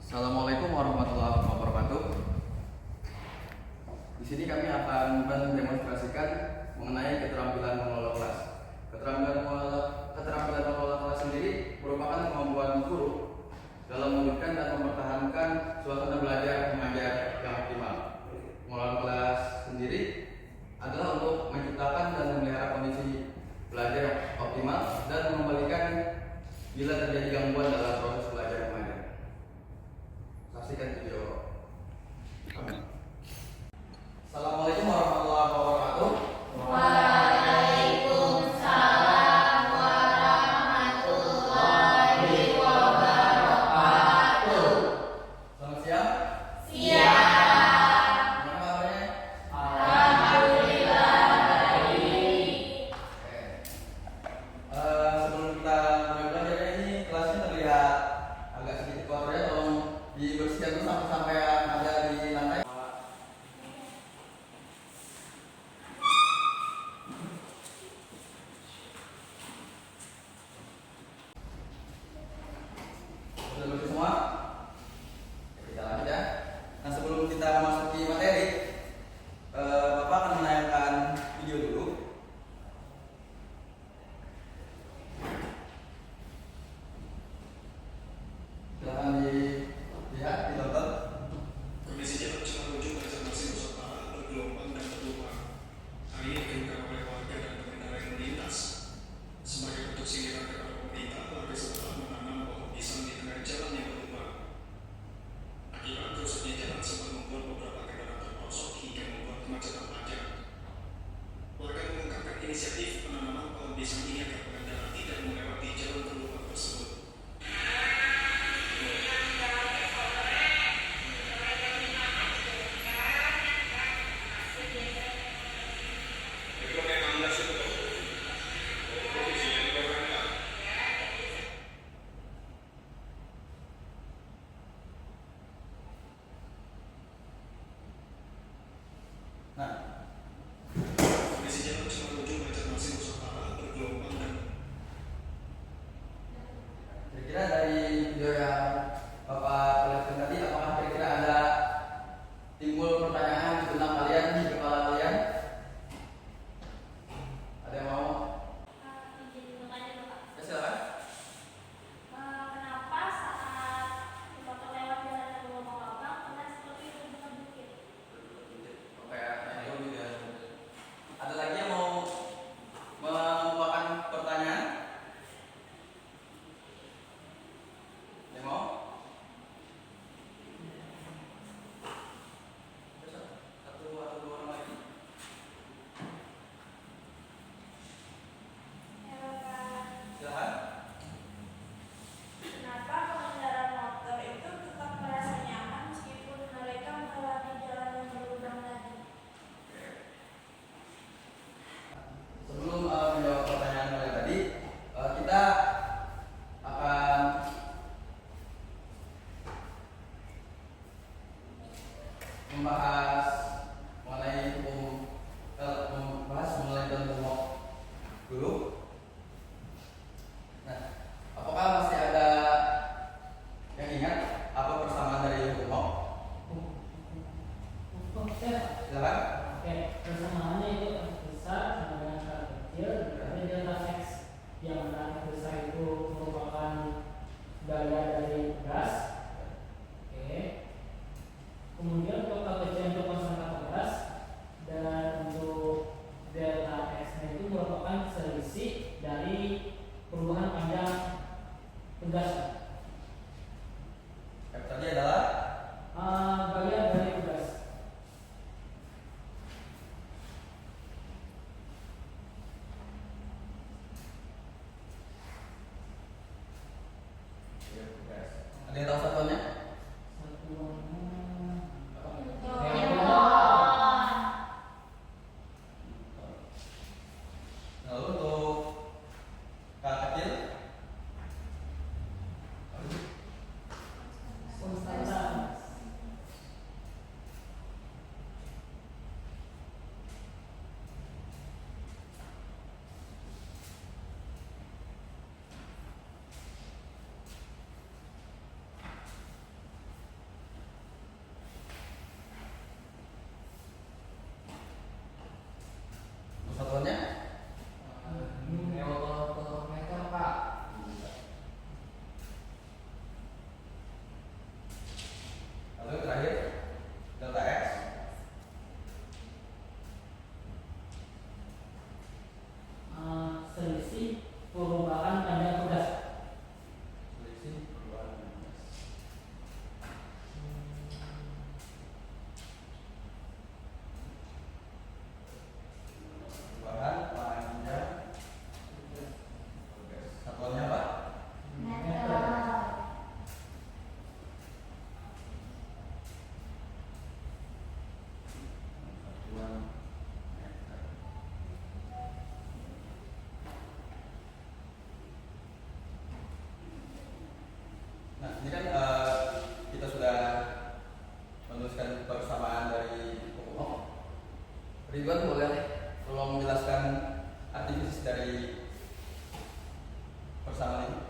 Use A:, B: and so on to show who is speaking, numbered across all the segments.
A: Assalamualaikum warahmatullahi wabarakatuh. Di sini kami akan mendemonstrasikan mengenai keterampilan mengelola kelas. Keterampilan mengelola kelas sendiri merupakan kemampuan guru dalam mewujudkan dan mempertahankan suasana belajar mengajar yang optimal. Mengelola kelas sendiri adalah untuk menciptakan dan memelihara kondisi belajar yang optimal dan mengembalikan bila terjadi gangguan dalam proses belajar mengajar. Saksikan video. Assalamualaikum warahmatullahi wabarakatuh.
B: Waalaikumsalam warahmatullahi wabarakatuh.
A: Selamat siang.
B: Siang.
A: Gimana kabarnya?
B: Alhamdulillah baik.
A: Sebelum kita mulai belajar ini kelasnya terlihat agak sedikit kotor ya. Tolong dibersihkan dulu sampai ada di lantai. Sudah bersih semua? Kita lanjut ya. Nah, sebelum kita memasuki materi, Bapak akan menayangkan video dulu. Silahkan dilihat, ditonton.
C: Kondisi jalan Cemara Belajar Masih Nusantara bergelombang dan berlubang. Hal ini dikemukakan oleh warga dan pengendara yang melintas. Sebagai bentuk sindiran kepada pemerintah, warga setelah menanam pohon pisang di tengah jalan yang berlubang. Akibat rusaknya jalan sempat membuat beberapa kendaraan terperosok hingga membuat kemacetan panjang. Warga mengungkapkan inisiatif penanaman pohon pisang ini agar pengendara tidak melewati jalan berlubang tersebut.
A: Nah,
C: Kondisi jalan Cemara Belajar Masih Nusantara bergelombang dan
A: kira-kira dari video yang Bapak lihatkan tadi, apakah kira-kira ada timbul pertanyaan di benak kalian, di kepala kalian? Ada yang mau?
B: Izin bertanya dong, Pak.
A: Ya, silakan.
B: Kenapa saat motor lewat jalan yang berlubang-lubang terlihat seperti itu bukan bukit?
A: Oke, tanya dulu ya. Ada lagi yang mau mengemukakan pertanyaan? Yang mau? Satu atau dua orang lagi? Silakan.
B: Kenapa pengendara motor itu tetap merasa nyaman meskipun mereka melewati jalan yang berlubang tadi?
A: Sebelum menjawab pertanyaan kalian tadi, kita akan membahas mengenai dalam hukum dulu. Nah, apakah masih ada yang ingat apa persamaan dari hukum? Silakan.
D: Oke, persamaannya itu X besar sama dengan X kecil, ada delta X yang mana X besar itu merupakan daya dari gas. Oke. Kemudian untuk K kecil itu konstan gas dan untuk delta X itu merupakan selisih dari perubahan panjang tugas.
A: Yang tadi adalah
D: Bagian dari tugas.
A: ada yang tahu satuannya? Lalu untuk K kecil?
D: Konstanta.
A: dari persamaan ini?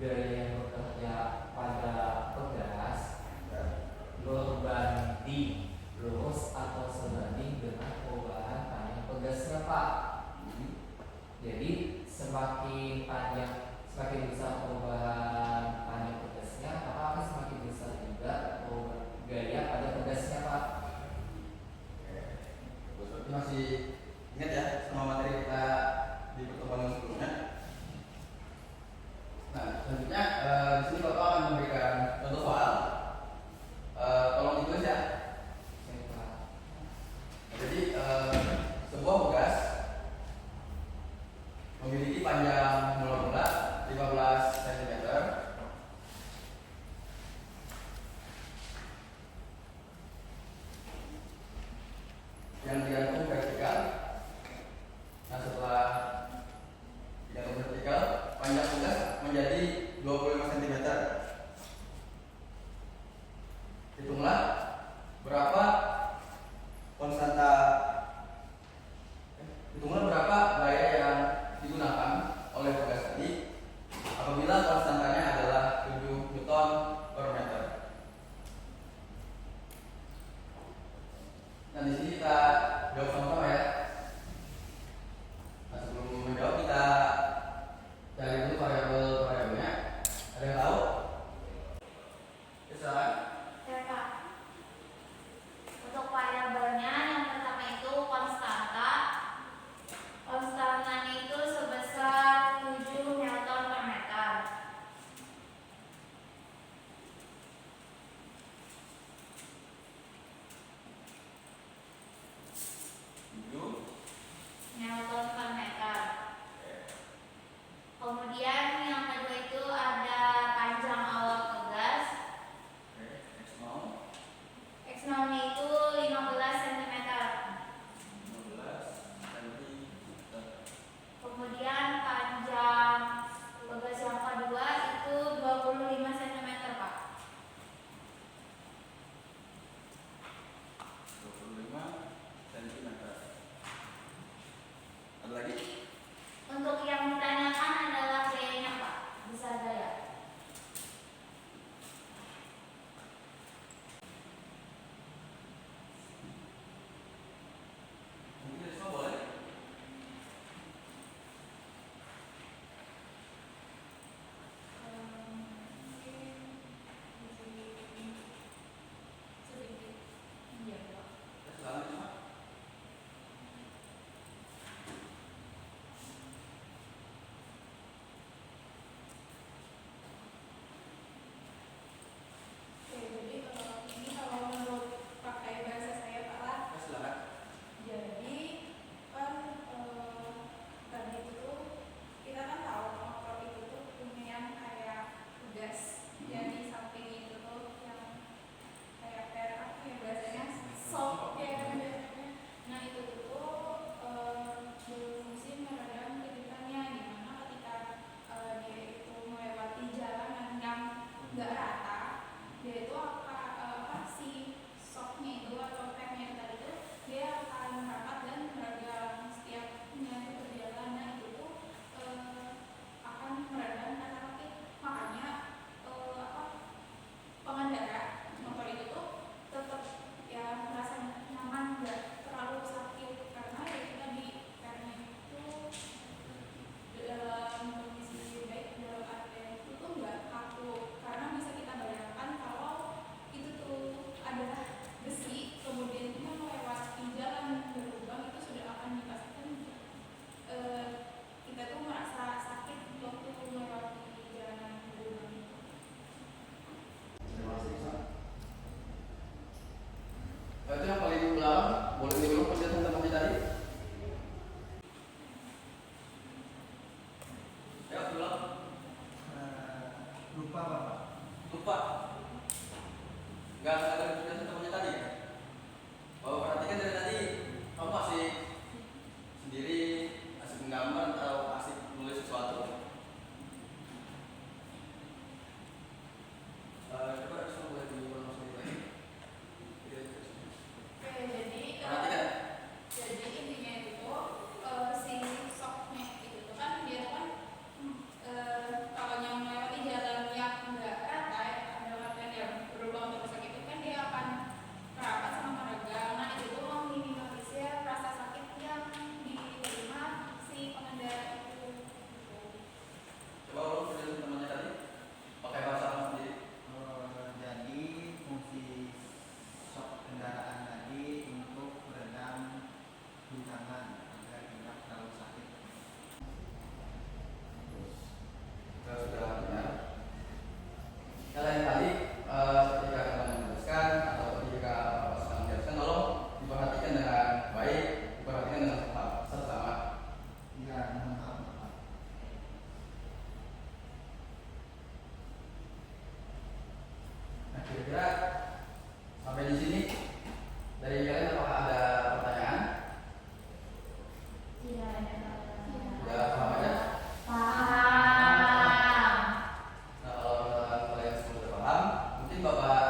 E: Gaya yang bekerja pada pegas berbanding lurus atau sebanding dengan perubahan panjang pegasnya, Pak. Jadi semakin besar perubahan panjang pegasnya, maka akan semakin besar juga gaya pada pegasnya, Pak.
A: Berarti masih ingat ya sama materi kita di pertemuan sebelumnya. Nah, selanjutnya di sini Bapak akan memberikan contoh soal. Tolong ditulis ya. Jadi sebuah pegas memiliki panjang mula-mula 15 cm yang digantung vertikal. Nah, setelah digantung vertikal, panjang pegas menjadi 25 cm. Hitunglah berapa gaya yang digunakan oleh pegas tadi apabila konstantanya adalah 7 Newton per meter. Nah, di sini kita jawab sama-sama ya. Nah, sebelum menjawab kita cari dulu variabelnya. Ada yang tahu? Bisa?
B: Ya, Kak. Untuk variabelnya yang pertama itu konstanta. Konstantanya itu sebesar 7 Newton per meter. Newton per meter. Kemudian yang kedua itu ada panjang awal pegas. X0-nya itu 15 cm. Kemudian panjang pegas yang kedua itu 25 cm, Pak.
A: 25 cm. Ada lagi?
B: Untuk yang ditanyakan adalah gayanya, Pak. Besar gaya.
A: Mungkin Risma boleh?
B: Sedikit. Iya, Pak.
A: Silakan Risma.
B: Oke, jadi ini kalau menurut pakai bahasa saya, Pak,
A: Silakan.
B: jadi kan tadi itu kita kan tahu motor itu tuh punya yang kayak gas yang di samping itu tuh yang kayak apa ya bahasanya sok ya kan biasanya. Nah itu tuh berfungsi meredam kejutannya, dimana ketika dia itu melewati jalanan yang nggak rata, dia itu si soknya itu atau remnya tadi itu dia akan rapat dan meredam setiapnya itu berjalan. Nah itu tuh akan meredam karena makanya pengendara motor itu tuh tetap ya merasa nyaman, nggak terlalu sakit karena ya kita di remnya itu dalam kondisi baik, dalam artian itu tuh nggak kaku, karena bisa kita bayangkan kalau itu tuh ada besi kemudian dia melewati jalan berlubang, itu sudah akan dipastikan kita tuh merasa sakit waktu melewati jalanan berlubang itu.
A: Terima kasih Risma. Itu yang paling belakang boleh diulang penjelasan temannya tadi? Ya, ulang.
F: Lupa Bapak.
A: Lupa. Nggak ada penjelasan temannya tadi ya? Bapak perhatikan dari tadi kamu masih sendiri, asik menggambar atau asik nulis sesuatu? Coba Risma boleh diulang sedikit lagi.
B: Oke, jadi
A: Perhatikan.
B: jadi intinya itu
A: Bapak